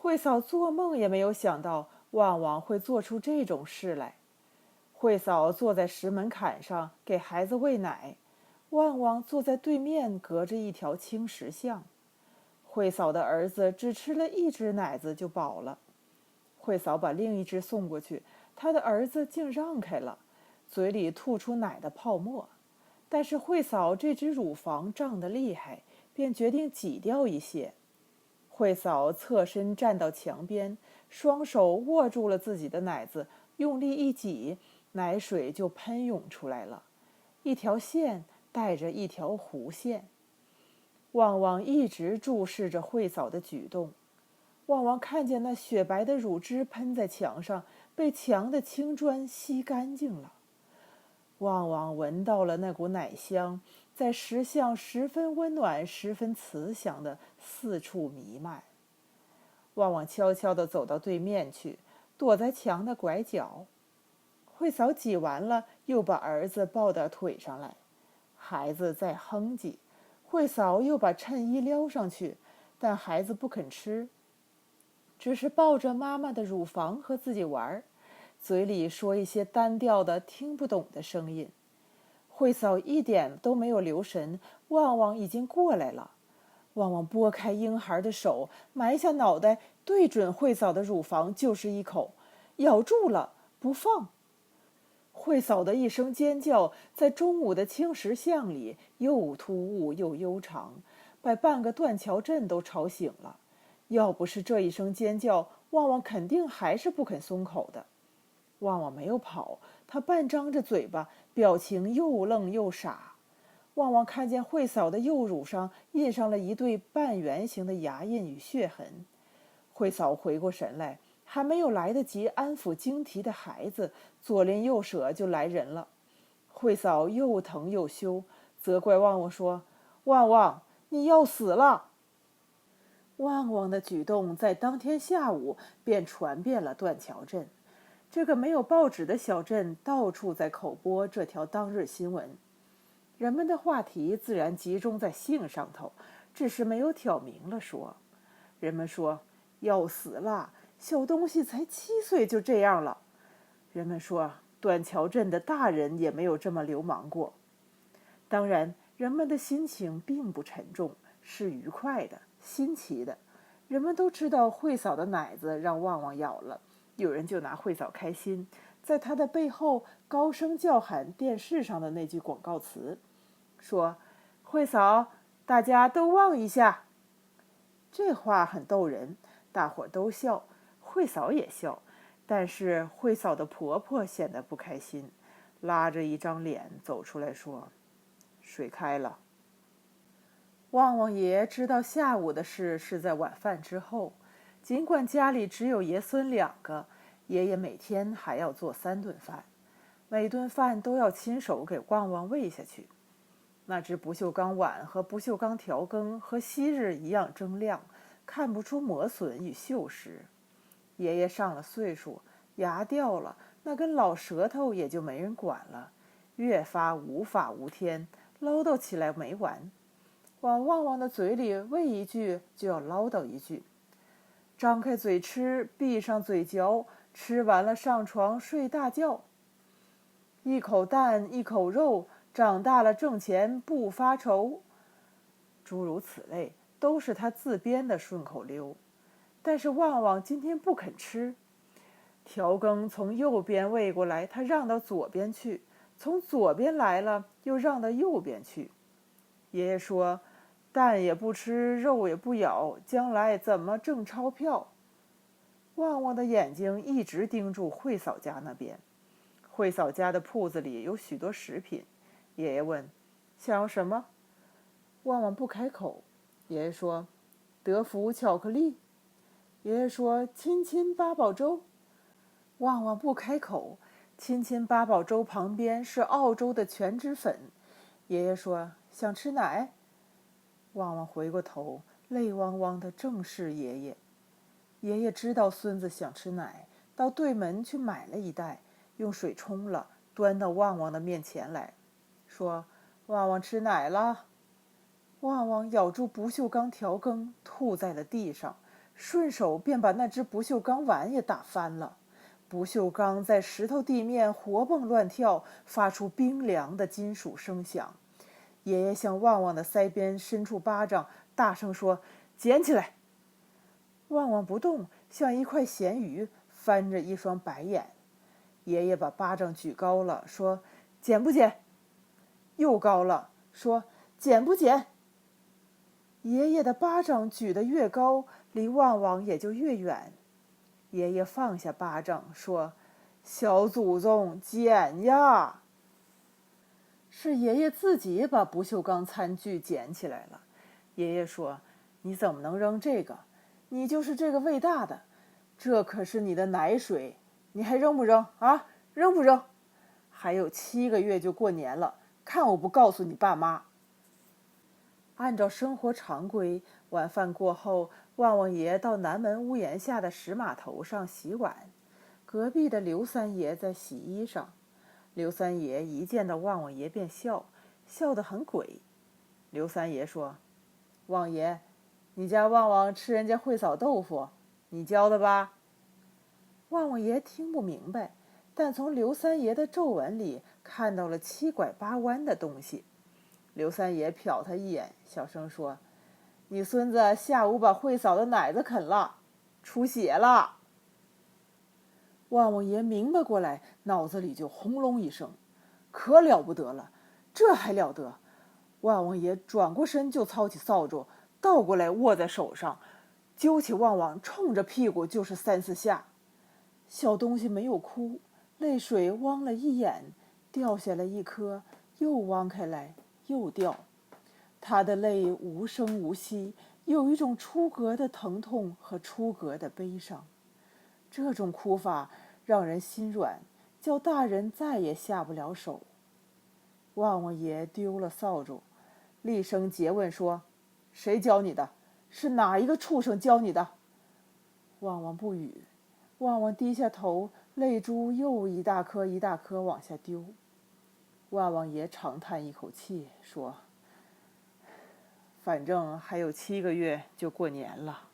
惠嫂做梦也没有想到旺旺会做出这种事来。惠嫂坐在石门槛上给孩子喂奶，旺旺坐在对面隔着一条青石巷。惠嫂的儿子只吃了一只奶子就饱了。惠嫂把另一只送过去，他的儿子竟让开了，嘴里吐出奶的泡沫。但是惠嫂这只乳房胀得厉害，便决定挤掉一些。惠嫂侧身站到墙边，双手握住了自己的奶子，用力一挤，奶水就喷涌出来了，一条线带着一条弧线。旺旺一直注视着惠嫂的举动。旺旺看见那雪白的乳汁喷在墙上，被墙的青砖吸干净了。旺旺闻到了那股奶香，在石巷十分温暖、十分慈祥的四处弥漫。旺旺悄悄地走到对面去，躲在墙的拐角。惠嫂挤完了，又把儿子抱到腿上来。孩子在哼唧，惠嫂又把衬衣撩上去，但孩子不肯吃，只是抱着妈妈的乳房和自己玩，嘴里说一些单调的听不懂的声音。惠嫂一点都没有留神，旺旺已经过来了。旺旺拨开婴孩的手，埋下脑袋，对准惠嫂的乳房就是一口，咬住了不放。惠嫂的一声尖叫在中午的青石巷里又突兀又悠长，把半个断桥镇都吵醒了。要不是这一声尖叫，旺旺肯定还是不肯松口的。旺旺没有跑，他半张着嘴巴，表情又愣又傻。旺旺看见惠嫂的右乳上印上了一对半圆形的牙印与血痕。惠嫂回过神来，还没有来得及安抚惊啼的孩子，左邻右舍就来人了。惠嫂又疼又羞，责怪旺旺说：“旺旺，你要死了！”旺旺的举动在当天下午便传遍了断桥镇。这个没有报纸的小镇到处在口播这条当日新闻。人们的话题自然集中在性上头，只是没有挑明了说。人们说要死了，小东西才7岁就这样了。人们说断桥镇的大人也没有这么流氓过。当然，人们的心情并不沉重，是愉快的、新奇的。人们都知道惠嫂的奶子让旺旺咬了，有人就拿惠嫂开心，在她的背后高声叫喊电视上的那句广告词，说：“惠嫂，大家都望一下。”这话很逗人，大伙都笑，惠嫂也笑。但是惠嫂的婆婆显得不开心，拉着一张脸走出来说：“水开了。”旺旺爷知道下午的事是在晚饭之后，尽管家里只有爷孙2个，爷爷每天还要做3顿饭，每顿饭都要亲手给旺旺喂下去。那只不锈钢碗和不锈钢调羹和昔日一样铮亮，看不出磨损与锈蚀。爷爷上了岁数，牙掉了，那根老舌头也就没人管了，越发无法无天，唠叨起来没完。往旺旺的嘴里喂一句就要唠叨一句，张开嘴吃，闭上嘴嚼，吃完了上床睡大觉。一口蛋一口肉，长大了挣钱不发愁。诸如此类，都是他自编的顺口溜。但是旺旺今天不肯吃，调羹从右边喂过来，他让到左边去；从左边来了，又让到右边去。爷爷说：“蛋也不吃，肉也不咬，将来怎么挣钞票？”旺旺的眼睛一直盯住惠嫂家那边。惠嫂家的铺子里有许多食品。爷爷问：“想要什么？”旺旺不开口。爷爷说：“德芙巧克力。”爷爷说：“亲亲八宝粥。”旺旺不开口。亲亲八宝粥旁边是澳洲的全脂粉。爷爷说：“想吃奶？”旺旺回过头，泪汪汪的正是爷爷。爷爷知道孙子想吃奶，到对门去买了一袋，用水冲了，端到旺旺的面前来，说：“旺旺吃奶了。”旺旺咬住不锈钢调羹，吐在了地上，顺手便把那只不锈钢碗也打翻了。不锈钢在石头地面活蹦乱跳，发出冰凉的金属声响。爷爷向旺旺的腮边伸出巴掌，大声说：“捡起来！”旺旺不动，像一块咸鱼，翻着一双白眼。爷爷把巴掌举高了，说：“捡不捡？”又高了，说：“捡不捡？”爷爷的巴掌举得越高，离旺旺也就越远。爷爷放下巴掌，说：“小祖宗，捡呀！”是爷爷自己把不锈钢餐具捡起来了。爷爷说：“你怎么能扔这个？你就是这个喂大的，这可是你的奶水，你还扔不扔啊？扔不扔？还有7个月就过年了，看我不告诉你爸妈！”按照生活常规，晚饭过后，旺旺爷到南门屋檐下的石码头上洗碗，隔壁的刘三爷在洗衣裳。刘三爷一见到旺旺爷便笑，笑得很鬼。刘三爷说：“旺爷，你家旺旺吃人家会扫豆腐，你教的吧？”旺旺爷听不明白，但从刘三爷的皱纹里看到了7拐8弯的东西。刘三爷瞟他一眼，小声说：“你孙子下午把会嫂的奶子啃了，出血了。”旺旺爷明白过来，脑子里就轰隆一声，可了不得了，这还了得！旺旺爷转过身就操起扫帚，倒过来握在手上，揪起旺旺，冲着屁股就是3、4下。小东西没有哭，泪水汪了一眼，掉下来一颗，又汪开来，又掉。他的泪无声无息，有一种出格的疼痛和出格的悲伤。这种哭法让人心软，叫大人再也下不了手。旺旺爷丢了扫帚，厉声诘问说：“谁教你的？是哪一个畜生教你的？”旺旺不语。旺旺低下头，泪珠又一大颗一大颗往下丢。旺旺爷长叹一口气，说：“反正还有7个月就过年了。”